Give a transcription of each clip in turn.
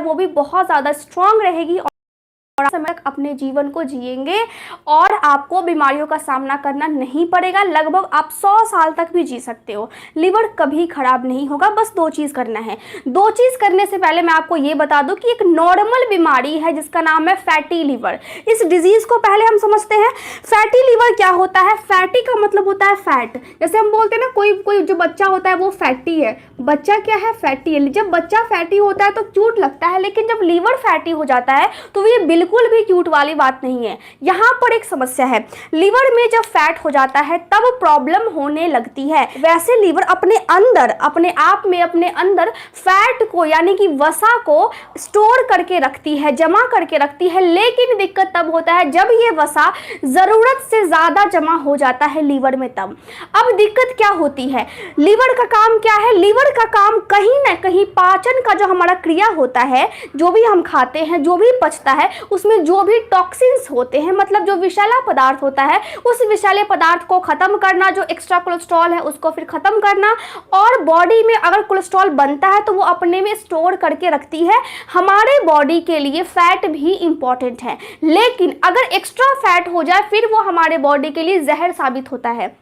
वो भी बहुत ज़्यादा स्ट्रांग रहेगी और समय तक अपने जीवन को जिएंगे और आपको बीमारियों का सामना करना नहीं पड़ेगा। लगभग आप 100 साल तक भी जी सकते हो। लिवर कभी खराब नहीं होगा। बस 2 चीज़ करना है। 2 चीज़ करने से पहले मैं आपको ये बता दूं कि एक नॉर्मल बीमारी है जिसका नाम है फैटी लिवर। इस डिजीज़ को पहले हम समझते हैं। फैटी लिवर क्या होता है? फैटी का मतलब होता है फैट। जैसे हम बोलते हैं ना, कोई जो बच्चा होता है वो फैटी है। बच्चा क्या है? फैटी है। जब बच्चा फैटी होता है तो क्यूट लगता है, लेकिन जब लीवर फैटी हो जाता है तो ये बिल्कुल भी क्यूट वाली बात नहीं है। यहाँ पर एक समस्या है। लीवर में जब फैट हो जाता है तब प्रॉब्लम होने लगती है। वैसे लीवर अपने अंदर, अपने आप में अपने अंदर फैट को यानी कि वसा को स्टोर करके रखती है, जमा करके रखती है। लेकिन दिक्कत तब होता है जब ये वसा जरूरत से ज्यादा जमा हो जाता है लीवर में। तब अब दिक्कत क्या होती है? लीवर का काम क्या है? लीवर का काम कहीं ना कहीं पाचन का जो हमारा क्रिया होता है, जो भी हम खाते हैं, जो भी पचता है, उसमें जो भी टॉक्सिन्स होते हैं, मतलब जो विषैला पदार्थ होता है, उस विषैले पदार्थ को खत्म करना, जो एक्स्ट्रा कोलेस्ट्रॉल है उसको फिर खत्म करना। और बॉडी में अगर कोलेस्ट्रॉल बनता है तो वो अपने में स्टोर करके रखती है। हमारे बॉडी के लिए फैट भी इंपॉर्टेंट है, लेकिन अगर एक्स्ट्रा फैट हो जाए फिर वो हमारे बॉडी के लिए जहर साबित होता है।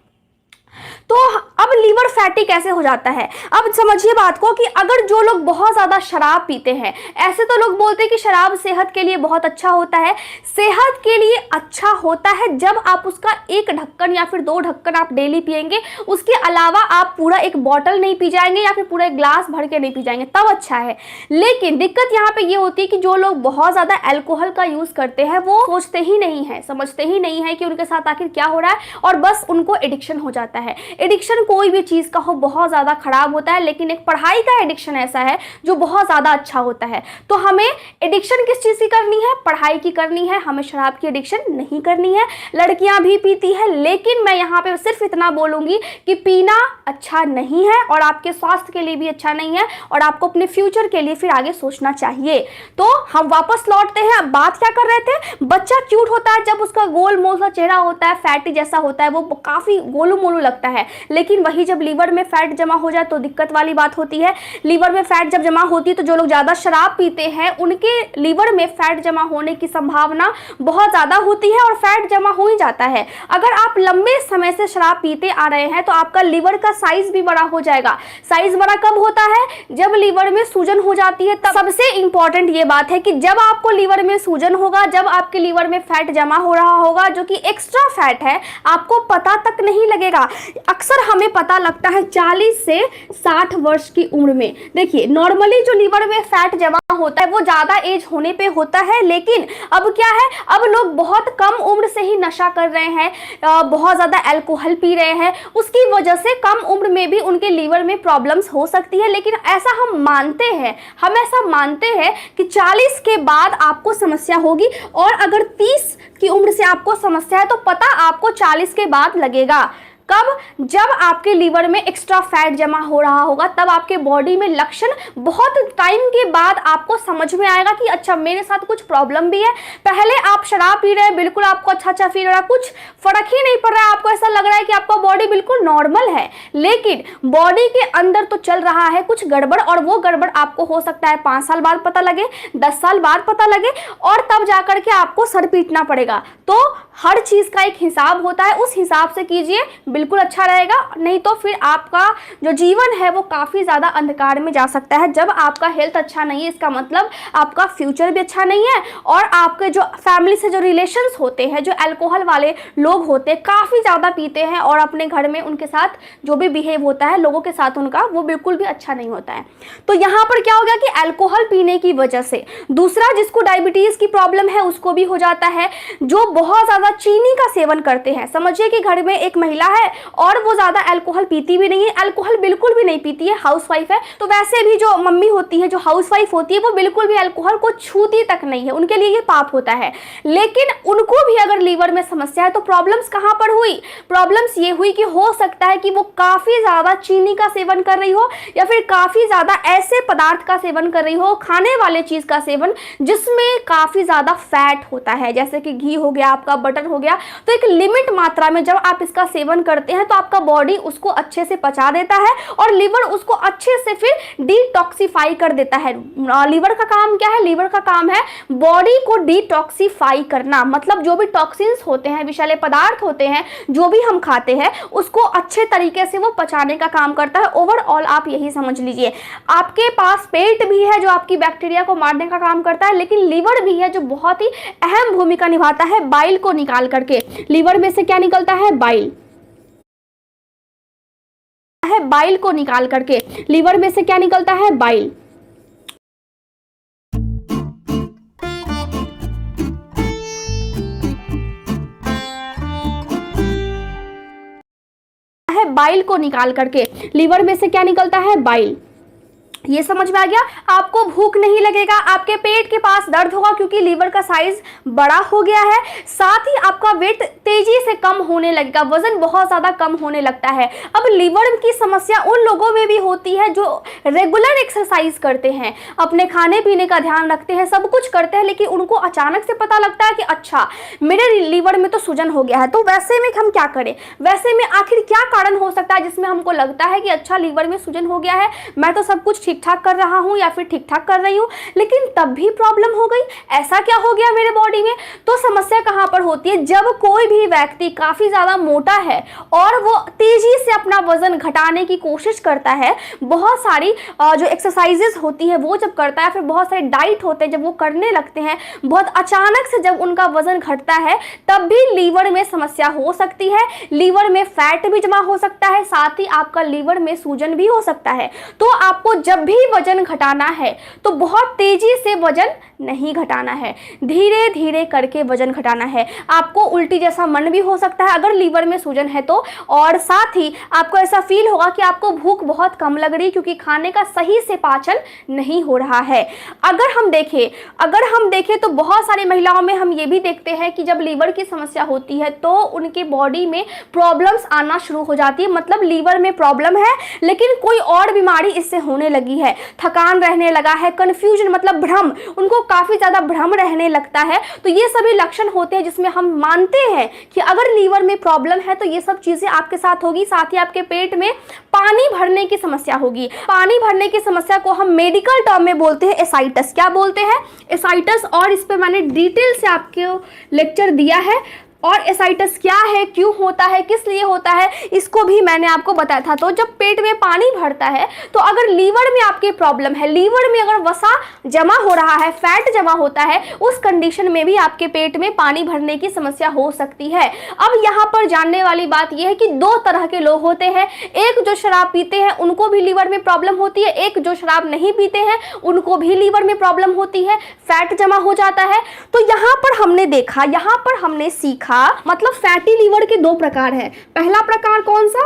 तो अब लीवर फैटी कैसे हो जाता है? अब समझिए बात को कि अगर जो लोग बहुत ज़्यादा शराब पीते हैं, ऐसे तो लोग बोलते हैं कि शराब सेहत के लिए बहुत अच्छा होता है। सेहत के लिए अच्छा होता है जब आप उसका 1 ढक्कन या फिर 2 ढक्कन आप डेली पिएंगे। उसके अलावा आप पूरा 1 बॉटल नहीं पी जाएंगे या फिर पूरा 1 ग्लास भर के नहीं पी जाएंगे, तब अच्छा है। लेकिन दिक्कत यहाँ पे ये होती है कि जो लोग बहुत ज़्यादा अल्कोहल का यूज़ करते हैं वो सोचते ही नहीं है, समझते ही नहीं है कि उनके साथ आखिर क्या हो रहा है, और बस उनको एडिक्शन हो जाता है। एडिक्शन कोई भी चीज़ का हो बहुत ज़्यादा खराब होता है, लेकिन एक पढ़ाई का एडिक्शन ऐसा है जो बहुत ज़्यादा अच्छा होता है। तो हमें एडिक्शन किस चीज़ की करनी है? पढ़ाई की करनी है। हमें शराब की एडिक्शन नहीं करनी है। लड़कियां भी पीती है, लेकिन मैं यहाँ पे सिर्फ इतना बोलूँगी कि पीना अच्छा नहीं है और आपके स्वास्थ्य के लिए भी अच्छा नहीं है, और आपको अपने फ्यूचर के लिए फिर आगे सोचना चाहिए। तो हम वापस लौटते हैं। अब बात क्या कर रहे थे? बच्चा क्यूट होता है जब उसका गोल मोल सा चेहरा होता है, फैटी जैसा होता है, वो काफ़ी गोलू मोलू लगता है। लेकिन वही जब लीवर में फैट जमा हो जाए तो दिक्कत वाली बात होती है। लीवर में फैट जब जमा होती है तो जो लोग ज़्यादा शराब पीते हैं उनके लीवर में फैट जमा होने की संभावना बहुत ज़्यादा होती है और फैट जमा हो ही जाता है। अगर आप लंबे समय से शराब पीते आ रहे हैं तो आपका लीवर का साइज भी बड़ा हो जाएगा। साइज बड़ा कब होता है? जब लीवर में सूजन हो जाती है तब। सबसे इंपॉर्टेंट ये बात है कि जब आपको लीवर में सूजन होगा, जब आपके लीवर में फैट जमा हो रहा होगा जो कि एक्स्ट्रा फैट है, आपको पता तक नहीं लगेगा। अक्सर हमें पता लगता है 40 से 60 वर्ष की उम्र में। देखिए, नॉर्मली जो लीवर में फैट जमा होता है वो ज़्यादा एज होने पे होता है, लेकिन अब क्या है, अब लोग बहुत कम उम्र से ही नशा कर रहे हैं, बहुत ज़्यादा अल्कोहल पी रहे हैं। उसकी वजह से कम उम्र में भी उनके लीवर में प्रॉब्लम्स हो सकती है। लेकिन ऐसा हम ऐसा मानते हैं कि 40 के बाद आपको समस्या होगी, और अगर 30 की उम्र से आपको समस्या है तो पता आपको 40 के बाद लगेगा। कब? जब आपके लीवर में एक्स्ट्रा फैट जमा हो रहा होगा, तब आपके बॉडी में लक्षण बहुत टाइम के बाद आपको समझ में आएगा कि अच्छा मेरे साथ कुछ प्रॉब्लम भी है। पहले आप शराब पी रहे हैं, बिल्कुल आपको अच्छा फील हो रहा है, कुछ फर्क ही नहीं पड़ रहा है, आपको ऐसा लग रहा है कि आपका बॉडी बिल्कुल नॉर्मल है, लेकिन बॉडी के अंदर तो चल रहा है कुछ गड़बड़, और वो गड़बड़ आपको हो सकता है 5 साल बाद पता लगे, 10 साल बाद पता लगे, और तब जाकर के आपको सर पीटना पड़ेगा। तो हर चीज़ का एक हिसाब होता है, उस हिसाब से कीजिए, बिल्कुल अच्छा रहेगा। नहीं तो फिर आपका जो जीवन है वो काफ़ी ज़्यादा अंधकार में जा सकता है। जब आपका हेल्थ अच्छा नहीं है, इसका मतलब आपका फ्यूचर भी अच्छा नहीं है, और आपके जो फैमिली से जो रिलेशंस होते हैं, जो अल्कोहल वाले लोग होते हैं, काफ़ी ज़्यादा पीते हैं, और अपने घर में उनके साथ जो भी बिहेव होता है लोगों के साथ उनका, वो बिल्कुल भी अच्छा नहीं होता है। तो यहाँ पर क्या हो गया कि अल्कोहल पीने की वजह से, दूसरा जिसको डायबिटीज़ की प्रॉब्लम है उसको भी हो जाता है। जो बहुत ज़्यादा चीनी का सेवन करते हैं, समझिए कि घर में एक महिला है और वो ज़्यादा अल्कोहल पीती भी नहीं है, अल्कोहल बिल्कुल भी नहीं पीती है, हाउसवाइफ है, तो वैसे भी जो मम्मी होती है, जो हाउसवाइफ होती है, वो बिल्कुल भी अल्कोहल को छूती तक नहीं है, उनके लिए ये पाप होता है। लेकिन उनको भी अगर लीवर में समस्या है तो प्रॉब्लम्स कहाँ पर हुई? प्रॉब्लम्स ये हुई कि हो सकता है कि वो काफ़ी ज़्यादा चीनी का सेवन कर रही हो, या फिर काफ़ी ज़्यादा ऐसे पदार्थ का सेवन कर रही हो, खाने वाले चीज़ का सेवन जिसमें काफ़ी ज़्यादा फैट होता है, जैसे कि घी हो गया, आपका बटर हो गया। तो एक लिमिट मात्रा में जब आप इसका सेवन करते करते हैं तो आपका बॉडी उसको अच्छे से पचा देता है और लिवर उसको अच्छे से फिर डिटॉक्सिफाई कर देता है। लिवर का काम क्या है? लिवर का काम है बॉडी को डिटॉक्सिफाई करना, मतलब जो भी टॉक्सिन्स होते हैं, विषैले पदार्थ होते हैं, जो भी हम खाते हैं उसको अच्छे तरीके से वो पचाने का काम करता है। ओवरऑल आप यही समझ लीजिए, आपके पास पेट भी है जो आपकी बैक्टीरिया को मारने का काम करता है, लेकिन लिवर भी है जो बहुत ही अहम भूमिका निभाता है बाइल को निकाल करके। लिवर में से क्या निकलता है? बाइल। बाइल को निकाल करके लिवर में से क्या निकलता है? बाइल। बाइल को निकाल करके लिवर में से क्या निकलता है? बाइल। ये समझ में आ गया? आपको भूख नहीं लगेगा, आपके पेट के पास दर्द होगा क्योंकि लीवर का साइज बड़ा हो गया है, साथ ही आपका वेट तेजी से कम होने लगेगा, वजन बहुत ज्यादा कम होने लगता है। अब लीवर की समस्या उन लोगों में भी होती है जो रेगुलर एक्सरसाइज करते हैं, अपने खाने पीने का ध्यान रखते हैं, सब कुछ करते हैं, लेकिन उनको अचानक से पता लगता है कि अच्छा मेरे लीवर में तो सूजन हो गया है। तो वैसे में हम क्या करें? वैसे में आखिर क्या कारण हो सकता है जिसमें हमको लगता है कि अच्छा लीवर में सूजन हो गया है, मैं तो सब कुछ ठीक ठाक कर रहा हूं या फिर ठीक ठाक कर रही हूं, लेकिन तब भी प्रॉब्लम हो गई, ऐसा क्या हो गया मेरे बॉडी में? तो समस्या कहां पर होती है? जब कोई भी व्यक्ति काफी ज्यादा मोटा है और वो तेजी से अपना वजन घटाने की कोशिश करता है, बहुत सारी जो एक्सरसाइजेस होती है वो जब करता है, फिर बहुत सारे डाइट होते हैं जब वो करने लगते हैं, बहुत अचानक से जब उनका वजन घटता है तब भी लीवर में समस्या हो सकती है, लीवर में फैट भी जमा हो सकता है, साथ ही आपका लीवर में सूजन भी हो सकता है। तो आपको जब भी वजन घटाना है तो बहुत तेजी से वजन नहीं घटाना है, धीरे धीरे करके वजन घटाना है। आपको उल्टी जैसा मन भी हो सकता है अगर लीवर में सूजन है तो, और साथ ही आपको ऐसा फील होगा कि आपको भूख बहुत कम लग रही क्योंकि खाने का सही से पाचन नहीं हो रहा है। अगर हम देखें तो बहुत सारी महिलाओं में हम ये भी देखते हैं कि जब लीवर की समस्या होती है तो उनके बॉडी में प्रॉब्लम्स आना शुरू हो जाती है, मतलब लीवर में प्रॉब्लम है लेकिन कोई और बीमारी इससे होने लगी है, थकान रहने लगा है, कंफ्यूजन मतलब भ्रम, उनको काफी ज्यादा भ्रम रहने लगता है। तो ये सभी लक्षण होते हैं जिसमें हम मानते हैं कि अगर लीवर में प्रॉब्लम है तो ये सब चीजें आपके साथ होगी। साथ ही आपके पेट में पानी भरने की समस्या होगी। पानी भरने की समस्या को हम मेडिकल टर्म में बोलते हैं एसाइटस। क्या बोलते हैं? एसाइटस। और इस पे मैंने डिटेल से आपको लेक्चर दिया है, और एसाइटस क्या है, क्यों होता है, किस लिए होता है, इसको भी मैंने आपको बताया था। तो जब पेट में पानी भरता है तो अगर लीवर में आपकी प्रॉब्लम है, लीवर में अगर वसा जमा हो रहा है, फैट जमा होता है, उस कंडीशन में भी आपके पेट में पानी भरने की समस्या हो सकती है। अब यहाँ पर जानने वाली बात यह है कि दो तरह के लोग होते हैं, एक जो शराब पीते हैं उनको भी लीवर में प्रॉब्लम होती है, एक जो शराब नहीं पीते हैं उनको भी लीवर में प्रॉब्लम होती है, फैट जमा हो जाता है। तो यहाँ पर हमने देखा, यहाँ पर हमने सीखा, मतलब फैटी लीवर के दो प्रकार है। पहला प्रकार कौन सा?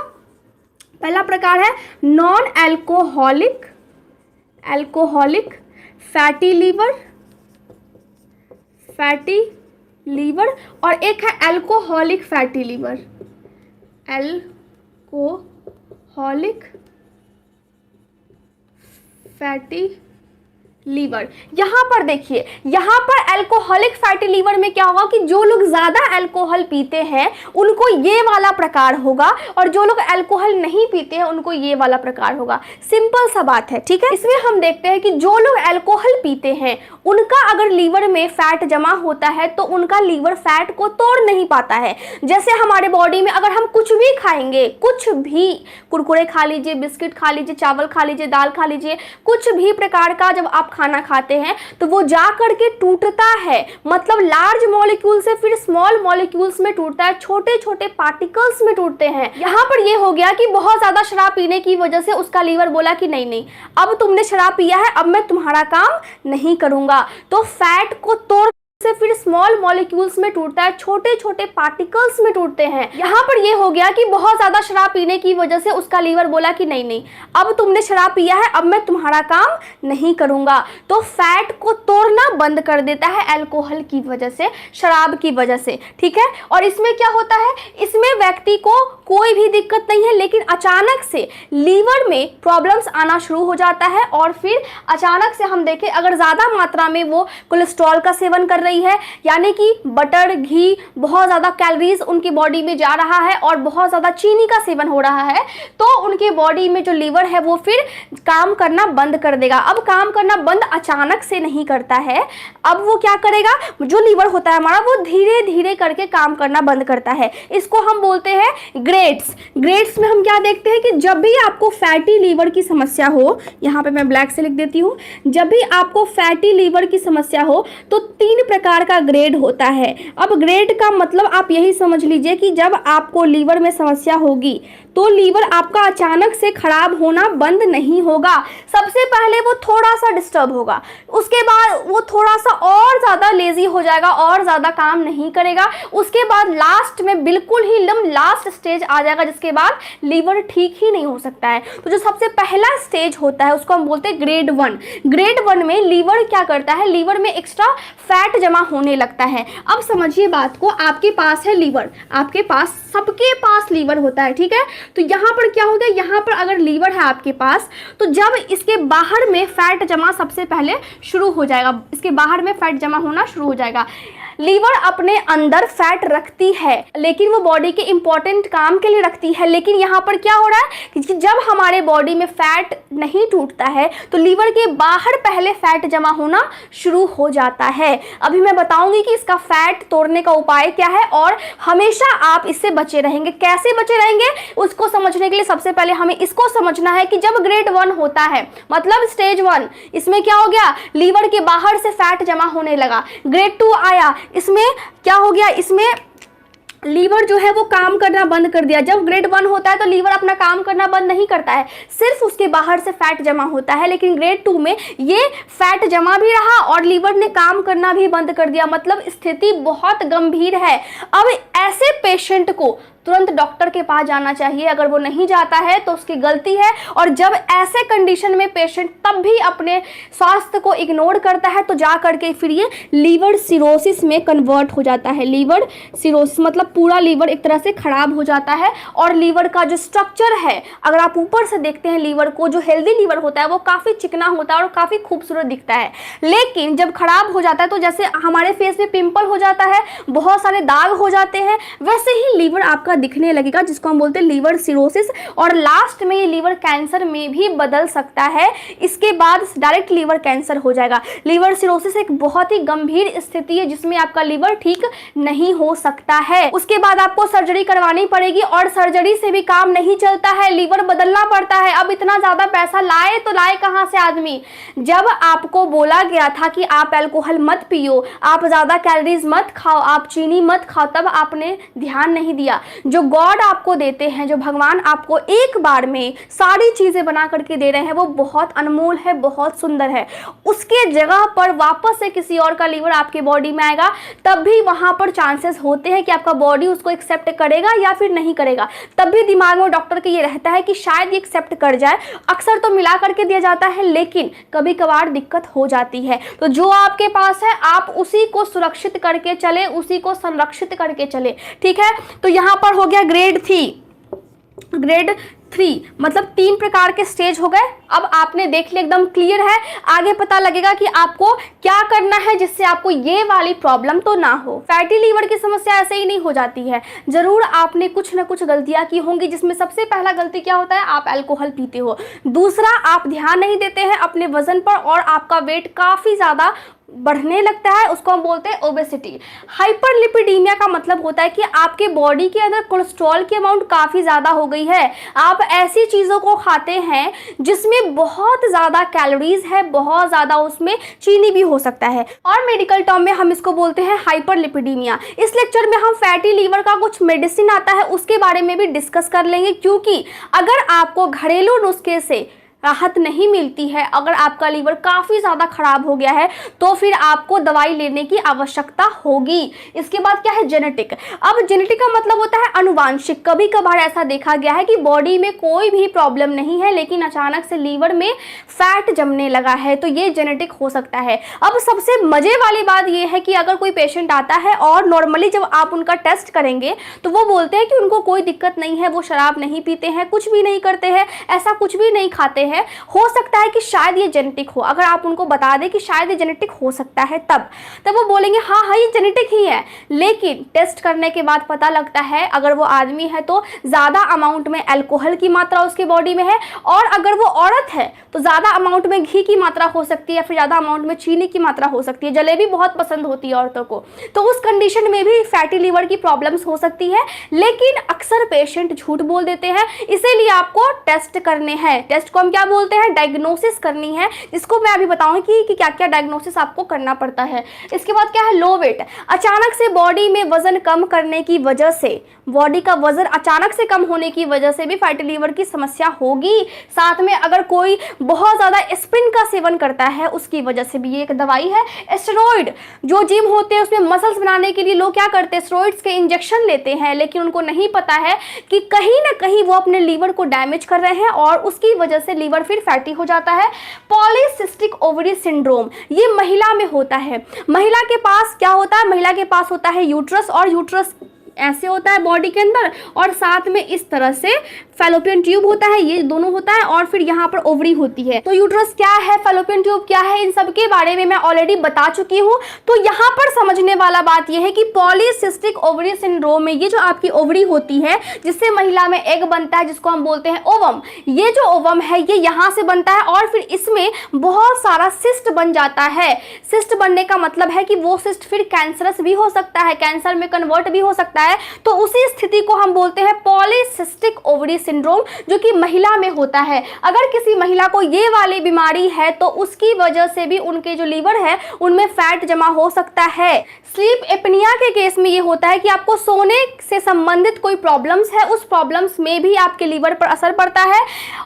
पहला प्रकार है नॉन अल्कोहलिक फैटी लीवर, और एक है alcoholic fatty liver. Alcoholic fatty liver. यहां पर देखिए, यहां पर अल्कोहलिक फैटी लीवर में क्या होगा कि जो लोग ज्यादा अल्कोहल पीते हैं उनको ये वाला प्रकार होगा, और जो लोग अल्कोहल नहीं पीते हैं उनको ये वाला प्रकार होगा। सिंपल सा बात है, ठीक है। इसमें हम देखते हैं कि जो लोग अल्कोहल पीते हैं उनका अगर लीवर में फैट जमा होता है तो उनका लीवर फैट को तोड़ नहीं पाता है। जैसे हमारे बॉडी में अगर हम कुछ भी खाएंगे, कुछ भी, कुरकुरे खा लीजिए, बिस्किट खा लीजिए, चावल खा लीजिए, दाल खा लीजिए, कुछ भी प्रकार का जब आप खाना खाते हैं तो वो जा करके टूटता है, मतलब लार्ज मॉलिक्यूल से फिर स्मॉल मॉलिक्यूल्स में टूटता है, छोटे छोटे पार्टिकल्स में टूटते हैं। यहाँ पर ये हो गया कि बहुत ज्यादा शराब पीने की वजह से उसका लीवर बोला कि नहीं नहीं, अब तुमने शराब पिया है, अब मैं तुम्हारा काम नहीं करूंगा। तो फैट को तोड़ से फिर स्मॉल मॉलिक्यूल्स में टूटता है, छोटे छोटे पार्टिकल्स में टूटते हैं। यहाँ पर यह हो गया कि बहुत ज्यादा शराब पीने की वजह से उसका लीवर बोला कि नहीं नहीं, अब तुमने शराब पिया है, अब मैं तुम्हारा काम नहीं करूंगा। तो फैट को तोड़ना बंद कर देता है अल्कोहल की वजह से, शराब की वजह से, ठीक है। और इसमें क्या होता है, इसमें व्यक्ति को कोई भी दिक्कत नहीं है, लेकिन अचानक से लीवर में प्रॉब्लम्स आना शुरू हो जाता है, और फिर अचानक से हम देखें अगर ज्यादा मात्रा में वो कोलेस्ट्रॉल का सेवन कर रही गई है, यानी कि बटर, घी, बहुत ज़्यादा कैलोरीज उनकी बॉडी में जा रहा है और बहुत ज़्यादा चीनी का सेवन हो रहा है, तो उनके बॉडी में जो लीवर है वो फिर काम करना बंद कर देगा। अब काम करना बंद अचानक से नहीं करता है, अब वो क्या करेगा, जो लीवर होता है हमारा वो धीरे धीरे करके काम करना बंद करता है। इसको हम बोलते हैं ग्रेड्स। ग्रेड्स में हम क्या देखते हैं कि जब भी आपको फैटी लीवर की समस्या हो, यहाँ पे मैं ब्लैक से लिख देती हूँ, जब भी आपको फैटी लीवर की समस्या हो तो 3 प्रकार का ग्रेड होता है। अब ग्रेड का मतलब आप यही समझ लीजिए कि जब आपको लीवर में समस्या होगी तो लीवर आपका अचानक से खराब होना बंद नहीं होगा। सबसे पहले वो थोड़ा सा डिस्टर्ब होगा, उसके बाद वो थोड़ा सा और ज़्यादा लेजी हो जाएगा और ज़्यादा काम नहीं करेगा, उसके बाद लास्ट में बिल्कुल ही एकदम लास्ट स्टेज आ जाएगा जिसके बाद लीवर ठीक ही नहीं हो सकता है। तो जो सबसे पहला स्टेज होता है उसको हम बोलते हैं ग्रेड 1। ग्रेड 1 में लीवर क्या करता है, लीवर में एक्स्ट्रा फैट जमा होने लगता है। अब समझिए बात को, आपके पास है लीवर, आपके पास, सबके पास लीवर होता है, ठीक है। तो यहाँ पर क्या होगा, यहाँ पर अगर लीवर है आपके पास तो जब इसके बाहर में फैट जमा सबसे पहले शुरू हो जाएगा, इसके बाहर में फैट जमा होना शुरू हो जाएगा। लीवर अपने अंदर फैट रखती है लेकिन वो बॉडी के इंपॉर्टेंट काम के लिए रखती है, लेकिन यहाँ पर क्या हो रहा है कि जब हमारे बॉडी में फैट नहीं टूटता है तो लीवर के बाहर पहले फैट जमा होना शुरू हो जाता है। अभी मैं बताऊंगी कि इसका फैट तोड़ने का उपाय क्या है और हमेशा आप इससे बचे रहेंगे। कैसे बचे रहेंगे उसको समझने के लिए सबसे पहले हमें इसको समझना है कि जब ग्रेड 1 होता है मतलब स्टेज 1, इसमें क्या हो गया, लीवर के बाहर से फैट जमा होने लगा। ग्रेड 2 आया, इसमें क्या हो गया, इसमें लीवर जो है वो काम करना बंद कर दिया। जब ग्रेड 1 होता है तो लीवर अपना काम करना बंद नहीं करता है, सिर्फ उसके बाहर से फैट जमा होता है, लेकिन ग्रेड 2 में ये फैट जमा भी रहा और लीवर ने काम करना भी बंद कर दिया, मतलब स्थिति बहुत गंभीर है। अब ऐसे पेशेंट को तुरंत डॉक्टर के पास जाना चाहिए, अगर वो नहीं जाता है तो उसकी गलती है। और जब ऐसे कंडीशन में पेशेंट तब भी अपने स्वास्थ्य को इग्नोर करता है तो जा करके फिर ये लीवर सिरोसिस में कन्वर्ट हो जाता है। लीवर सिरोसिस मतलब पूरा लीवर एक तरह से खराब हो जाता है और लीवर का जो स्ट्रक्चर है, अगर आप ऊपर से देखते हैं लीवर को, जो हेल्दी लीवर होता है वो काफ़ी चिकना होता है और काफ़ी खूबसूरत दिखता है, लेकिन जब खराब हो जाता है तो जैसे हमारे फेस में पिंपल हो जाता है, बहुत सारे दाग हो जाते हैं, वैसे ही लीवर आपका दिखने लगेगा, जिसको हम बोलते हैं लीवर सिरोसिस। और लास्ट में ये लीवर कैंसर में भी बदल सकता है, इसके बाद डायरेक्ट लीवर कैंसर हो जाएगा। लीवर सिरोसिस एक बहुत ही गंभीर स्थिति है जिसमें आपका लीवर ठीक नहीं हो सकता है। उसके बाद आपको सर्जरी करवानी पड़ेगी और सर्जरी से भी काम नहीं चलता है, लीवर बदलना पड़ता है। अब इतना ज्यादा पैसा लाए तो लाए कहां से आदमी, जब आपको बोला गया था कि आप अल्कोहल मत पियो, आप ज्यादा कैलोरीज मत खाओ, आप चीनी मत खाओ, तब आपने ध्यान नहीं दिया। जो गॉड आपको देते हैं, जो भगवान आपको एक बार में सारी चीजें बना करके दे रहे हैं, वो बहुत अनमोल है, बहुत सुंदर है। उसके जगह पर वापस से किसी और का लीवर आपके बॉडी में आएगा, तब भी वहां पर चांसेस होते हैं कि आपका बॉडी उसको एक्सेप्ट करेगा या फिर नहीं करेगा। तब भी दिमाग में डॉक्टर के ये रहता है कि शायद ये एक्सेप्ट कर जाए। अक्सर तो मिला करके दिया जाता है, लेकिन कभी कभार दिक्कत हो जाती है। तो जो आपके पास है आप उसी को सुरक्षित करके चले, उसी को संरक्षित करके चले, ठीक है। तो यहाँ पर हो गया ग्रेड 3 मतलब 3 प्रकार के स्टेज हो गए। अब आपने देख लिया, एकदम क्लियर है। आगे पता लगेगा कि आपको क्या करना है जिससे आपको ये वाली प्रॉब्लम तो ना हो। फैटी लीवर की समस्या ऐसे ही नहीं हो जाती है, जरूर आपने कुछ ना कुछ गलतियां की होंगी, जिसमें सबसे पहला गलती क्या होता है, आप अल्कोहल पीते हो। दूसरा, आप ध्यान नहीं देते हैं अपने वजन पर और आपका वेट काफी ज्यादा बढ़ने लगता है, उसको हम बोलते हैं ओबेसिटी। हाइपरलिपिडीमिया का मतलब होता है कि आपके बॉडी के अंदर कोलेस्ट्रॉल की अमाउंट काफ़ी ज़्यादा हो गई है। आप ऐसी चीज़ों को खाते हैं जिसमें बहुत ज़्यादा कैलोरीज है, बहुत ज़्यादा उसमें चीनी भी हो सकता है, और मेडिकल टर्म में हम इसको बोलते हैं हाइपरलिपिडीमिया। इस लेक्चर में हम फैटी लीवर का कुछ मेडिसिन आता है उसके बारे में भी डिस्कस कर लेंगे, क्योंकि अगर आपको घरेलू नुस्खे से राहत नहीं मिलती है, अगर आपका लीवर काफ़ी ज़्यादा खराब हो गया है, तो फिर आपको दवाई लेने की आवश्यकता होगी। इसके बाद क्या है, जेनेटिक। अब जेनेटिक का मतलब होता है अनुवांशिक। कभी कभार ऐसा देखा गया है कि बॉडी में कोई भी प्रॉब्लम नहीं है, लेकिन अचानक से लीवर में फैट जमने लगा है, तो ये जेनेटिक हो सकता है। अब सबसे मज़े वाली बात ये है कि अगर कोई पेशेंट आता है और नॉर्मली जब आप उनका टेस्ट करेंगे तो वो बोलते हैं कि उनको कोई दिक्कत नहीं है, वो शराब नहीं पीते हैं, कुछ भी नहीं करते हैं, ऐसा कुछ भी नहीं खाते हैं, हैं, हो सकता है कि शायद ये जेनेटिक हो। अगर आप उनको बता दें कि शायद ये जेनेटिक हो सकता है, तब वो बोलेंगे हाँ हाँ ये जेनेटिक ही है। लेकिन टेस्ट करने के बाद पता लगता है अगर वो आदमी है तो ज़्यादा अमाउंट में अल्कोहल की मात्रा उसके बॉडी में है, और अगर वो औरत है तो ज़्यादा अमाउंट में घी की मात्रा हो सकती है, या फिर ज़्यादा अमाउंट में चीनी की मात्रा हो सकती है। जलेबी बहुत पसंद होती है औरतों को, तो उस कंडीशन में भी फैटी लीवर की प्रॉब्लम्स हो सकती है। लेकिन अक्सर पेशेंट झूठ बोल देते हैं, इसीलिए आपको टेस्ट करने हैं। टेस्ट को हम क्या बोलते हैं, डायग्नोसिस करनी है, जिसको मैं अभी बताऊंगी कि क्या क्या डायग्नोसिस आपको करना पड़ता है। इसके बाद क्या है, लो वेट। अचानक से बॉडी में वजन कम करने की वजह से, बॉडी का वजन अचानक से कम होने की वजह से भी फैटी लीवर की समस्या होगी। साथ में अगर कोई बहुत ज़्यादा एस्पिरिन का सेवन करता है उसकी वजह से भी, ये एक दवाई है स्टेरॉइड। जो जिम होते हैं उसमें मसल्स बनाने के लिए लोग क्या करते हैं, स्टेरॉइड्स के इंजेक्शन लेते हैं, लेकिन उनको नहीं पता है कि कहीं ना कहीं वो अपने लीवर को डैमेज कर रहे हैं और उसकी वजह से लीवर फिर फैटी हो जाता है। पॉलीसिस्टिक ओवरी सिंड्रोम ये महिला में होता है। महिला के पास क्या होता है, महिला के पास होता है यूट्रस, और यूट्रस ऐसे होता है बॉडी के अंदर, और साथ में इस तरह से फैलोपियन ट्यूब होता है, ये दोनों होता है, और फिर यहाँ पर ओवरी होती है। तो यूट्रस क्या है, फैलोपियन ट्यूब क्या है, इन सब के बारे में मैं ऑलरेडी बता चुकी हूँ। तो यहाँ पर समझने वाला बात यह है कि पॉलीसिस्टिक ओवरी सिंड्रोम में ये जो आपकी ओवरी होती है जिससे महिला में एग बनता है, जिसको हम बोलते हैं ओवम, ये जो ओवम है ये यहाँ से बनता है और फिर इसमें बहुत सारा सिस्ट बन जाता है। सिस्ट बनने का मतलब है कि वो सिस्ट फिर कैंसरस भी हो सकता है, कैंसर में कन्वर्ट भी हो सकता है। तो उसी स्थिति को हम बोलते हैं पॉलीसिस्टिक ओवरी सिंड्रोम, जो कि महिला में होता है। अगर किसी महिला को ये वाली बीमारी है तो उसकी वजह से भी उनके जो लीवर है उनमें फैट जमा हो सकता है। स्लीप एपनिया के केस में ये होता है कि आपको सोने से संबंधित कोई प्रॉब्लम्स है, उस प्रॉब्लम्स में भी आपके लीवर पर असर पड़ता है।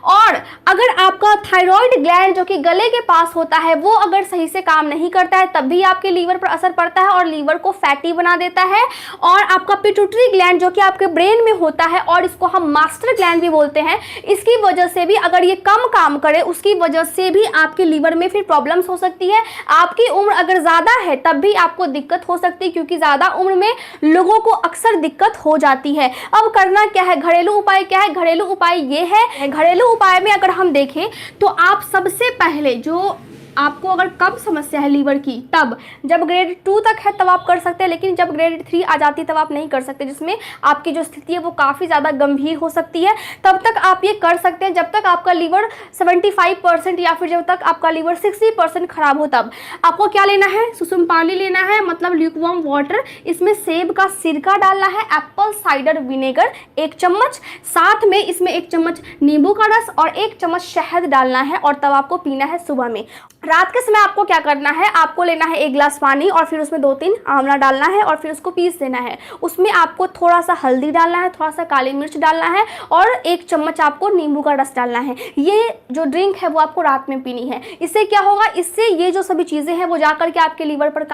और अगर आपका थायराइड ग्लैंड जो कि गले के पास होता है वो अगर सही से काम नहीं करता है तब भी आपके लीवर पर असर पड़ता है और लीवर को फैटी बना देता है। और आपका पिट्यूटरी ग्लैंड जो कि आपके ब्रेन में होता है और इसको हम मास्टर ग्लैंड भी बोलते हैं, इसकी वजह से भी अगर ये कम काम करे उसकी वजह से भी आपके लीवर में फिर प्रॉब्लम्स हो सकती है। आपकी उम्र अगर ज़्यादा है तब भी आपको दिक्कत हो सकती है, क्योंकि ज़्यादा उम्र में लोगों को अक्सर दिक्कत हो जाती है। अब करना क्या है, घरेलू उपाय क्या है, घरेलू उपाय ये है, घरेलू उपाय में अगर हम देखें तो आप सबसे पहले जो आपको अगर कम समस्या है लीवर की, तब जब ग्रेड 2 तक है तब आप कर सकते हैं, लेकिन जब ग्रेड 3 आ जाती है तब आप नहीं कर सकते, जिसमें आपकी जो स्थिति है वो काफ़ी ज़्यादा गंभीर हो सकती है। तब तक आप ये कर सकते हैं जब तक आपका लीवर 75% या फिर जब तक आपका लीवर 60% खराब हो। तब आपको क्या लेना है, सुसुम पानी लेना है, मतलब ल्यूकवार्म वाटर, इसमें सेब का सिरका डालना है, एप्पल साइडर विनेगर 1 चम्मच, साथ में इसमें 1 चम्मच नींबू का रस और 1 चम्मच शहद डालना है, और तब आपको पीना है सुबह में। रात के समय आपको क्या करना है, आपको लेना है 1 गिलास पानी और फिर उसमें 2-3 आंवला डालना है और फिर उसको पीस देना है। उसमें आपको थोड़ा सा हल्दी डालना है, थोड़ा सा काली मिर्च डालना है और 1 चम्मच आपको नींबू का रस डालना है। ये जो ड्रिंक है वो आपको रात में पीनी है। इससे क्या होगा, इससे ये जो सभी चीज़ें हैं वो जाकर के आपके लीवर पर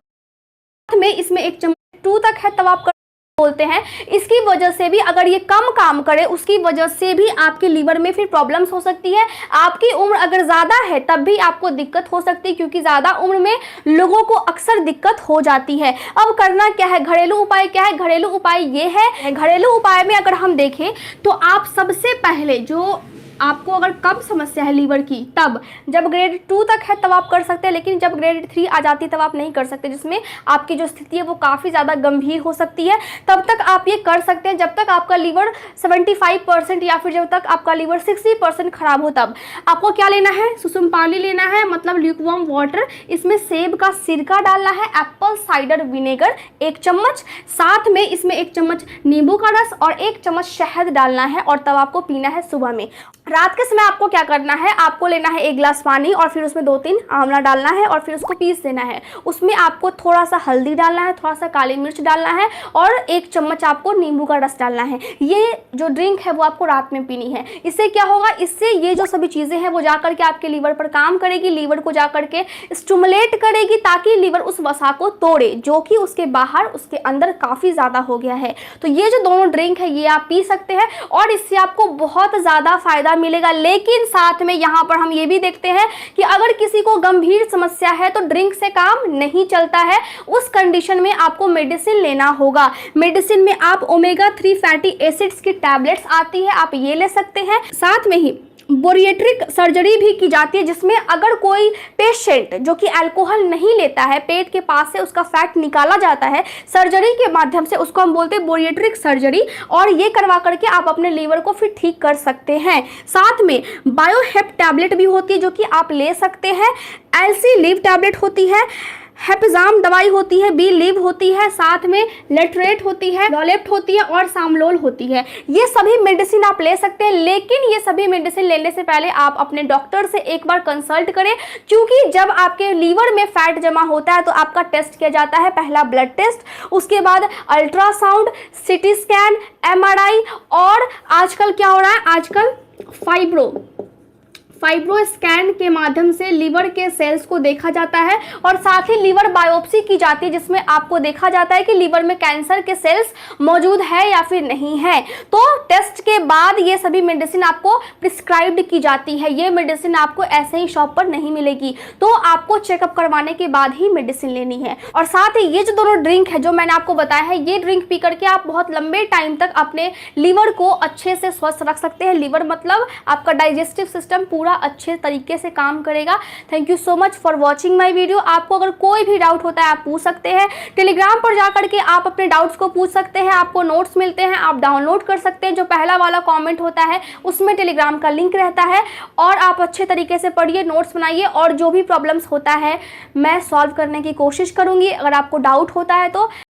में इसमें 1 चम्मच 2 तक है तब आप बोलते हैं। इसकी वजह से भी अगर ये कम काम करे उसकी वजह से भी आपके लीवर में फिर प्रॉब्लम्स हो सकती है। आपकी उम्र अगर ज़्यादा है तब भी आपको दिक्कत हो सकती है, क्योंकि ज़्यादा उम्र में लोगों को अक्सर दिक्कत हो जाती है। अब करना क्या है, घरेलू उपाय क्या है, घरेलू उपाय ये है, घरेलू उपाय में अगर हम देखें तो आप सबसे पहले जो आपको अगर कम समस्या है लीवर की, तब जब ग्रेड 2 तक है तब आप कर सकते हैं, लेकिन जब ग्रेड 3 आ जाती है तब आप नहीं कर सकते, जिसमें आपकी जो स्थिति है वो काफ़ी ज़्यादा गंभीर हो सकती है। तब तक आप ये कर सकते हैं जब तक आपका लीवर 75% या फिर जब तक आपका लीवर 60% खराब हो। तब आपको क्या लेना है, सुसुम पानी लेना है, मतलब ल्यूकवार्म वाटर, इसमें सेब का सिरका डालना है, एप्पल साइडर विनेगर 1 चम्मच, साथ में इसमें 1 चम्मच नींबू का रस और 1 चम्मच शहद डालना है, और तब आपको पीना है सुबह में। रात के समय आपको क्या करना है, आपको लेना है 1 गिलास पानी और फिर उसमें 2-3 आंवला डालना है और फिर उसको पीस देना है। उसमें आपको थोड़ा सा हल्दी डालना है, थोड़ा सा काली मिर्च डालना है और 1 चम्मच आपको नींबू का रस डालना है। ये जो ड्रिंक है वो आपको रात में पीनी है। इससे क्या होगा, इससे ये जो सभी चीज़ें हैं वो जाकर के आपके लीवर पर काम करेगी, लीवर को जाकर के स्टिमुलेट करेगी ताकि लीवर उस वसा को तोड़े जो कि उसके बाहर उसके अंदर काफ़ी ज़्यादा हो गया है। तो ये जो दोनों ड्रिंक है ये आप पी सकते हैं और इससे आपको बहुत ज़्यादा फायदा मिलेगा। लेकिन साथ में यहाँ पर हम ये भी देखते हैं कि अगर किसी को गंभीर समस्या है तो ड्रिंक से काम नहीं चलता है, उस कंडीशन में आपको मेडिसिन लेना होगा। मेडिसिन में आप ओमेगा 3 फैटी एसिड्स की टैबलेट्स आती है, आप ये ले सकते हैं। साथ में ही बोरिएट्रिक सर्जरी भी की जाती है, जिसमें अगर कोई पेशेंट जो कि अल्कोहल नहीं लेता है, पेट के पास से उसका फैट निकाला जाता है सर्जरी के माध्यम से, उसको हम बोलते हैं बोरिएट्रिक सर्जरी। और ये करवा करके आप अपने लीवर को फिर ठीक कर सकते हैं। साथ में बायोहेप टैबलेट भी होती है जो कि आप ले सकते हैं, एलसी लीव टैबलेट होती है, हेपजाम दवाई होती है, बी लीव होती है, साथ में लेट्रेट होती है, लॉलेप्ट होती है और सामलोल होती है। ये सभी मेडिसिन आप ले सकते हैं, लेकिन ये सभी मेडिसिन लेने से पहले आप अपने डॉक्टर से एक बार कंसल्ट करें, क्योंकि जब आपके लीवर में फैट जमा होता है तो आपका टेस्ट किया जाता है, पहला ब्लड टेस्ट, उसके बाद अल्ट्रासाउंड, सिटी स्कैन, एमआरआई, और आजकल क्या हो रहा है, आजकल फाइब्रो स्कैन के माध्यम से लीवर के सेल्स को देखा जाता है, और साथ ही लीवर बायोप्सी की जाती है, जिसमें आपको देखा जाता है कि लीवर में कैंसर के सेल्स मौजूद है या फिर नहीं है। तो टेस्ट के बाद ये सभी मेडिसिन आपको प्रिस्क्राइब्ड की जाती है। ये मेडिसिन आपको ऐसे ही शॉप पर नहीं मिलेगी, तो आपको चेकअप करवाने के बाद ही मेडिसिन लेनी है। और साथ ही ये जो दोनों ड्रिंक है जो मैंने आपको बताया है, ये ड्रिंक पी करके आप बहुत लंबे टाइम तक अपने लीवर को अच्छे से स्वस्थ रख सकते हैं। लीवर मतलब आपका डाइजेस्टिव सिस्टम पूरा अच्छे तरीके से काम करेगा। Thank you so much for watching my video. आपको अगर कोई भी डाउट होता है आप पूछ सकते हैं, टेलीग्राम पर जाकर के आप अपने डाउट्स को पूछ सकते हैं, आपको नोट्स मिलते हैं, आप डाउनलोड कर सकते हैं। जो पहला वाला कमेंट होता है उसमें टेलीग्राम का लिंक रहता है, और आप अच्छे तरीके से पढ़िए, नोट्स बनाइए, और जो भी प्रॉब्लम्स होता है मैं सॉल्व करने की कोशिश करूंगी। अगर आपको डाउट होता है तो